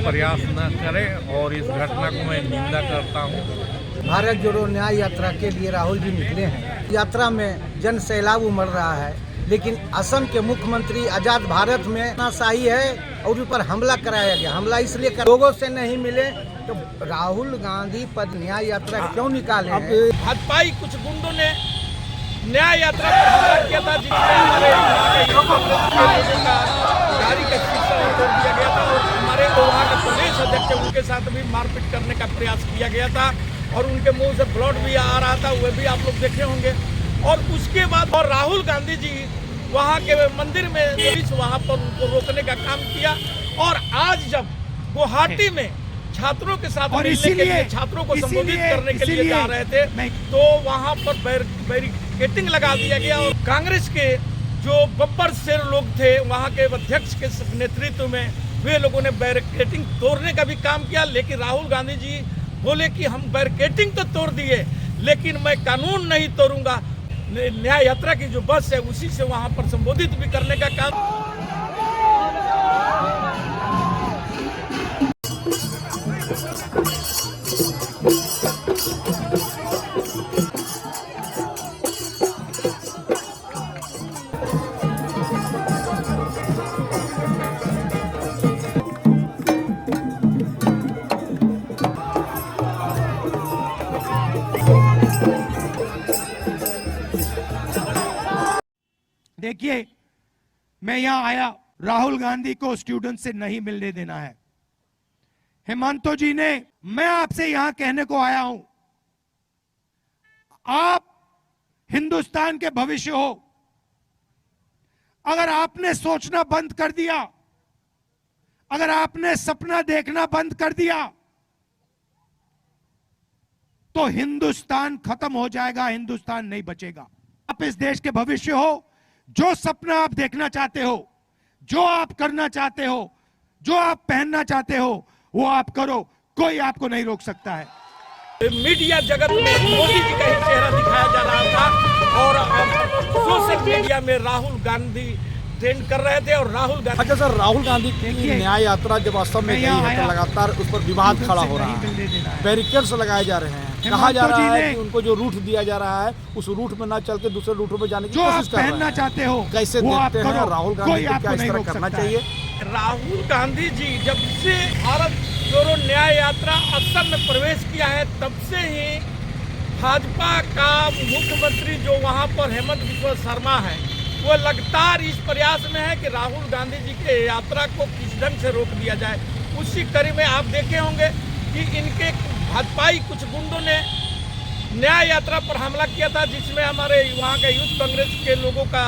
प्रयास न करें और इस घटना को मैं निंदा करता हूँ। भारत जोड़ो न्याय यात्रा के लिए राहुल जी निकले हैं। यात्रा में जन सैलाब उमड़ रहा है, लेकिन असम के मुख्यमंत्री आजाद भारत में तानाशाही है और उन पर हमला कराया गया। हमला इसलिए लोगों से नहीं मिले तो राहुल गांधी पद न्याय यात्रा क्यों निकाले हैं? भाजपाई कुछ गुंडों ने न्याय यात्रा पर हमला किया था, जिसमें हमारे गाड़ी का शीशा तोड़ दिया गया था और हमारे वहाँ के प्रदेश अध्यक्ष उनके साथ भी मारपीट करने का प्रयास किया गया था और उनके मुंह से ब्लड भी आ रहा था, वह भी आप लोग देखे होंगे। और उसके बाद और राहुल गांधी जी वहाँ के मंदिर में पुलिस वहाँ पर उनको रोकने का काम किया। और आज जब गुवाहाटी में छात्रों के साथ मिलने के लिए, छात्रों को संबोधित करने के लिए जा रहे थे, तो वहाँ पर बैरिकेडिंग लगा दिया गया और कांग्रेस के जो बब्बर शेर लोग थे वहाँ के अध्यक्ष के नेतृत्व में वे लोगों ने बैरिकेडिंग तोड़ने का भी काम किया। लेकिन राहुल गांधी जी बोले कि हम बैरिकेडिंग तो तोड़ दिए, लेकिन मैं कानून नहीं तोड़ूंगा। न्याय यात्रा की जो बस है उसी से वहां पर संबोधित भी करने का काम। देखिए, मैं यहां आया, राहुल गांधी को स्टूडेंट से नहीं मिलने देना है। हेमंतो जी ने, मैं आपसे यहां कहने को आया हूं, आप हिंदुस्तान के भविष्य हो। अगर आपने सोचना बंद कर दिया, अगर आपने सपना देखना बंद कर दिया, तो हिंदुस्तान खत्म हो जाएगा, हिंदुस्तान नहीं बचेगा। आप इस देश के भविष्य हो। जो सपना आप देखना चाहते हो, जो आप करना चाहते हो, जो आप पहनना चाहते हो, वो आप करो, कोई आपको नहीं रोक सकता है। मीडिया जगत में मोदी जी का ही चेहरा दिखाया जा रहा था और सोशल मीडिया में राहुल गांधी ट्रेंड कर रहे थे और राहुल गांधी। अच्छा सर, राहुल गांधी की न्याय यात्रा जब असम में गई है तो लगातार उस पर विवाद खड़ा हो रहा है, बैरिकेड्स लगाए जा रहे हैं, कहा जा रहा है कि उनको जो रूट दिया जा रहा है उस रूट में ना चल के दूसरे रूटों में जाने की कोशिश कर रहे हैं। चाहते हो कैसे देखते हैं राहुल गांधी को, क्या इस तरह करना चाहिए? राहुल गांधी जी जब से भारत जोड़ो न्याय यात्रा असम में प्रवेश किया है, तब से ही भाजपा का मुख्यमंत्री जो वहाँ पर हेमंत बिस्वा शर्मा है, वो लगातार इस प्रयास में है कि राहुल गांधी जी के यात्रा को किस ढंग से रोक दिया जाए। उसी कड़ी में आप देखे होंगे कि इनके भाजपाई कुछ गुंडों ने न्याय यात्रा पर हमला किया था, जिसमें हमारे वहाँ के यूथ कांग्रेस के लोगों का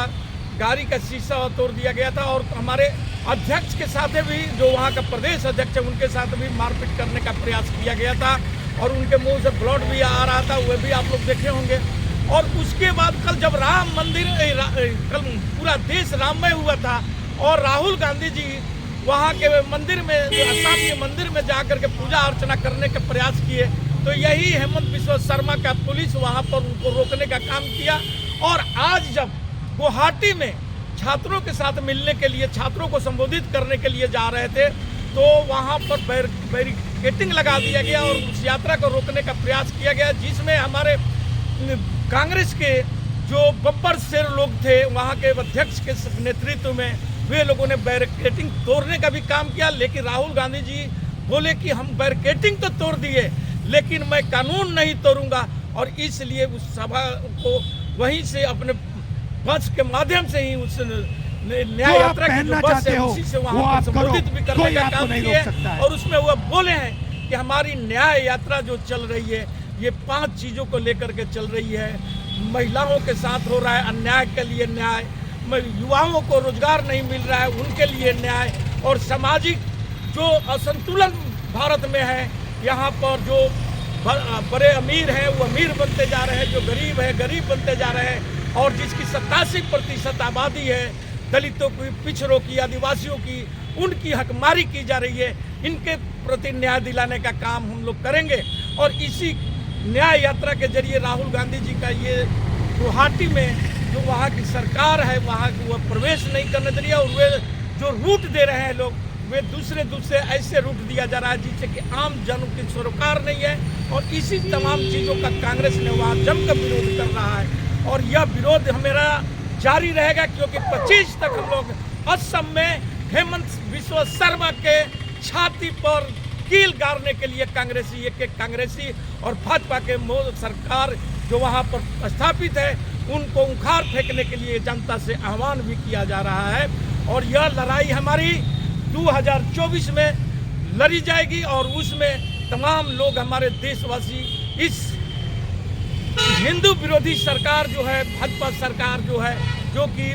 गाड़ी का शीशा तोड़ दिया गया था और हमारे अध्यक्ष के साथ भी, जो वहाँ का प्रदेश अध्यक्ष है, उनके साथ भी मारपीट करने का प्रयास किया गया था और उनके मुंह से ब्लड भी आ रहा था, वह भी आप लोग देखे होंगे। और उसके बाद कल जब राम मंदिर कल पूरा देश राममय हुआ था और राहुल गांधी जी वहाँ के मंदिर में, असम के मंदिर में जाकर के पूजा अर्चना करने के प्रयास किए, तो यही हेमंत बिस्वा शर्मा का पुलिस वहाँ पर उनको रोकने का काम किया। और आज जब गुवाहाटी में छात्रों के साथ मिलने के लिए, छात्रों को संबोधित करने के लिए जा रहे थे, तो वहाँ पर बैरिकेडिंग लगा दिया गया और उस यात्रा को रोकने का प्रयास किया गया, जिसमें हमारे कांग्रेस के जो बब्बर शेर लोग थे वहाँ के अध्यक्ष के नेतृत्व में वे लोगों ने बैरिकेडिंग तोड़ने का भी काम किया। लेकिन राहुल गांधी जी बोले कि हम बैरिकेडिंग तो तोड़ दिए, लेकिन मैं कानून नहीं तोड़ूंगा। और इसलिए उस सभा को वहीं से अपने बस के माध्यम से ही उस न्याय यात्रा की जो बस है उसी से वहाँ पर संबोधित भी करने का काम किया। और उसमें वो बोले हैं कि हमारी न्याय यात्रा जो चल रही है ये 5 चीज़ों को लेकर के चल रही है। महिलाओं के साथ हो रहा है अन्याय के लिए न्याय, युवाओं को रोजगार नहीं मिल रहा है उनके लिए न्याय, और सामाजिक जो असंतुलन भारत में है, यहाँ पर जो बड़े अमीर हैं वो अमीर बनते जा रहे हैं, जो गरीब है गरीब बनते जा रहे हैं, और जिसकी 87% आबादी है, दलितों की, पिछड़ों की, आदिवासियों की, उनकी हकमारी की जा रही है। इनके प्रति न्याय दिलाने का काम हम लोग करेंगे। और इसी न्याय यात्रा के जरिए राहुल गांधी जी का ये गुवाहाटी में जो वहाँ की सरकार है वहाँ वो प्रवेश नहीं करने दे रही है, और वे जो रूट दे रहे हैं लोग वे दूसरे ऐसे रूट दिया जा रहा है जिससे कि आम जन की सरोकार नहीं है, और इसी तमाम चीज़ों का कांग्रेस ने वहाँ जमकर विरोध कर रहा है। और यह विरोध हमारा जारी रहेगा, क्योंकि 25 तक हम लोग असम में हेमंत बिस्वा शर्मा के छाती पर कील गाड़ने के लिए कांग्रेसी और भाजपा के सरकार जो वहाँ पर स्थापित है उनको उखाड़ फेंकने के लिए जनता से आह्वान भी किया जा रहा है। और यह लड़ाई हमारी 2024 में लड़ी जाएगी, और उसमें तमाम लोग हमारे देशवासी इस हिंदू विरोधी सरकार जो है, भाजपा सरकार जो है, जो कि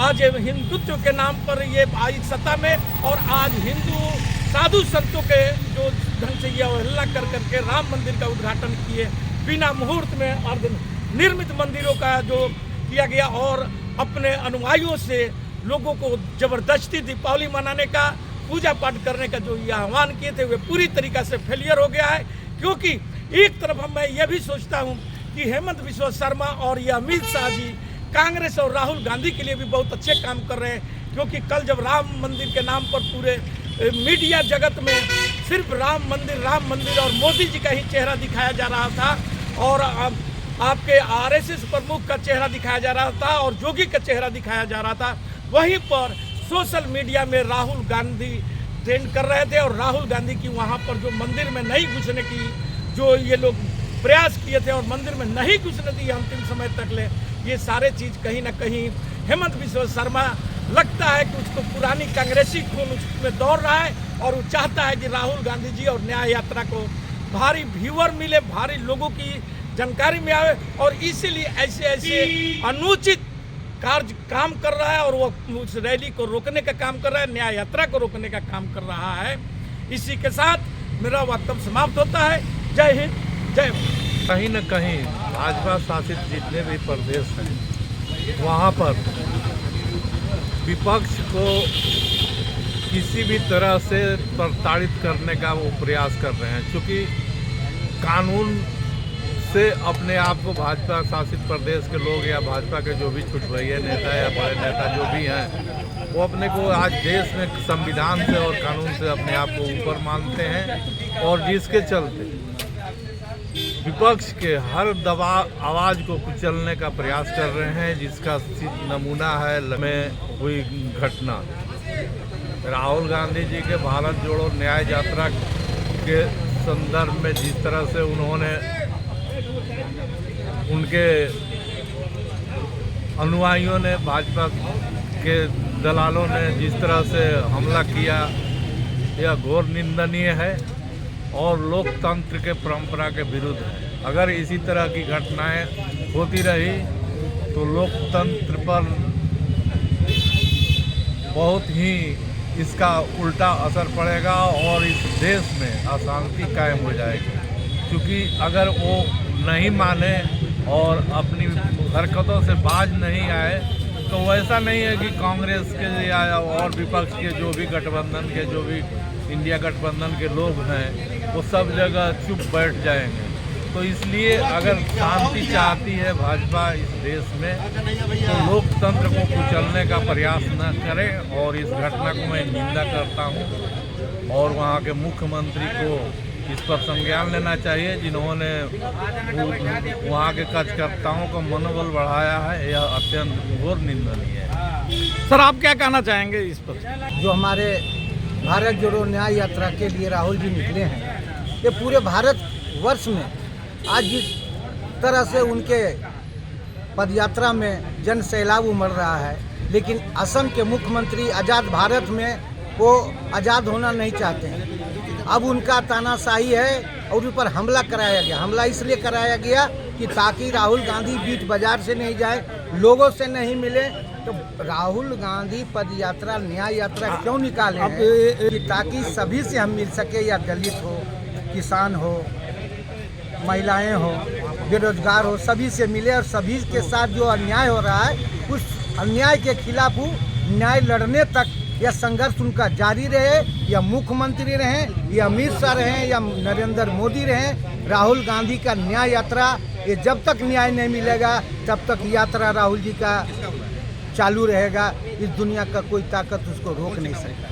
आज हिंदुत्व के नाम पर ये आई सत्ता में, और आज हिंदू साधु संतों के जो ढंग से यह अवहेलना कर करके राम मंदिर का उद्घाटन किए, बिना मुहूर्त में अर्ध निर्मित मंदिरों का जो किया गया, और अपने अनुयायियों से लोगों को जबरदस्ती दीपावली मनाने का, पूजा पाठ करने का जो ये आह्वान किए थे, वे पूरी तरीक़ा से फेलियर हो गया है। क्योंकि एक तरफ मैं ये भी सोचता हूँ कि हेमंत बिस्वा शर्मा और ये अमित शाह जी कांग्रेस और राहुल गांधी के लिए भी बहुत अच्छे काम कर रहे हैं, क्योंकि कल जब राम मंदिर के नाम पर पूरे मीडिया जगत में सिर्फ राम मंदिर और मोदी जी का ही चेहरा दिखाया जा रहा था, और आपके आरएसएस प्रमुख का चेहरा दिखाया जा रहा था, और जोगी का चेहरा दिखाया जा रहा था, वहीं पर सोशल मीडिया में राहुल गांधी ट्रेंड कर रहे थे, और राहुल गांधी की वहाँ पर जो मंदिर में नहीं घुसने की जो ये लोग प्रयास किए थे, और मंदिर में नहीं घुसने दी अंतिम समय तक ले, ये सारे चीज़ कहीं ना कहीं हेमंत बिस्वा शर्मा लगता है कि उसको पुरानी कांग्रेसी खून उसमें दौड़ रहा है, और वो चाहता है कि राहुल गांधी जी और न्याय यात्रा को भारी व्यूअर मिले, भारी लोगों की जानकारी में आवे, और इसीलिए ऐसे अनुचित कार्य काम कर रहा है, और वो उस रैली को रोकने का काम कर रहा है, न्याय यात्रा को रोकने का काम कर रहा है। इसी के साथ मेरा वक्तव्य समाप्त होता है। जय हिंद, जय भारत। कहीं न कहीं भाजपा शासित जितने भी प्रदेश हैं वहाँ पर विपक्ष को किसी भी तरह से प्रताड़ित करने का वो प्रयास कर रहे हैं, क्योंकि कानून से अपने आप को भाजपा शासित प्रदेश के लोग या भाजपा के जो भी छुटभैया नेता या बड़े नेता जो भी हैं, वो अपने को आज देश में संविधान से और कानून से अपने आप को ऊपर मानते हैं, और जिसके चलते विपक्ष के हर आवाज़ को कुचलने का प्रयास कर रहे हैं, जिसका नमूना है में हुई घटना। राहुल गांधी जी के भारत जोड़ो न्याय यात्रा के संदर्भ में जिस तरह से उन्होंने उनके अनुयायियों ने, भाजपा के दलालों ने जिस तरह से हमला किया, यह घोर निंदनीय है और लोकतंत्र के परंपरा के विरुद्ध है। अगर इसी तरह की घटनाएं होती रही तो लोकतंत्र पर बहुत ही इसका उल्टा असर पड़ेगा, और इस देश में अशांति कायम हो जाएगी। क्योंकि अगर वो नहीं माने और अपनी हरकतों से बाज नहीं आए, तो वैसा नहीं है कि कांग्रेस के या और विपक्ष के जो भी गठबंधन के, जो भी इंडिया गठबंधन के लोग हैं, वो सब जगह चुप बैठ जाएंगे। तो इसलिए अगर शांति चाहती है भाजपा इस देश में, तो लोकतंत्र को कुचलने का प्रयास न करें, और इस घटना को मैं निंदा करता हूं, और वहां के मुख्यमंत्री को इस पर संज्ञान लेना चाहिए, जिन्होंने वहाँ के कार्यकर्ताओं का मनोबल बढ़ाया है। यह अत्यंत घोर निंदनीय है। सर, आप क्या कहना चाहेंगे इस पर? जो हमारे भारत जोड़ो न्याय यात्रा के लिए राहुल जी निकले हैं, ये पूरे भारत वर्ष में आज जिस तरह से उनके पदयात्रा में जन सैलाब उमड़ रहा है, लेकिन असम के मुख्यमंत्री आज़ाद भारत में वो आज़ाद होना नहीं चाहते हैं। अब उनका तानाशाही है, और उन पर हमला कराया गया। हमला इसलिए कराया गया कि ताकि राहुल गांधी बीच बाजार से नहीं जाए, लोगों से नहीं मिले। तो राहुल गांधी पदयात्रा न्याय यात्रा क्यों निकाले हैं कि ताकि सभी से हम मिल सके, या दलित हो, किसान हो, महिलाएं हो, बेरोजगार हो, सभी से मिले, और सभी के साथ जो अन्याय हो रहा है उस अन्याय के खिलाफ न्याय लड़ने तक यह संघर्ष उनका जारी रहे। या मुख्यमंत्री रहें, या अमित शाह रहें, या नरेंद्र मोदी रहें, राहुल गांधी का न्याय यात्रा, ये जब तक न्याय नहीं मिलेगा तब तक यात्रा राहुल जी का चालू रहेगा। इस दुनिया का कोई ताकत उसको रोक नहीं सकता।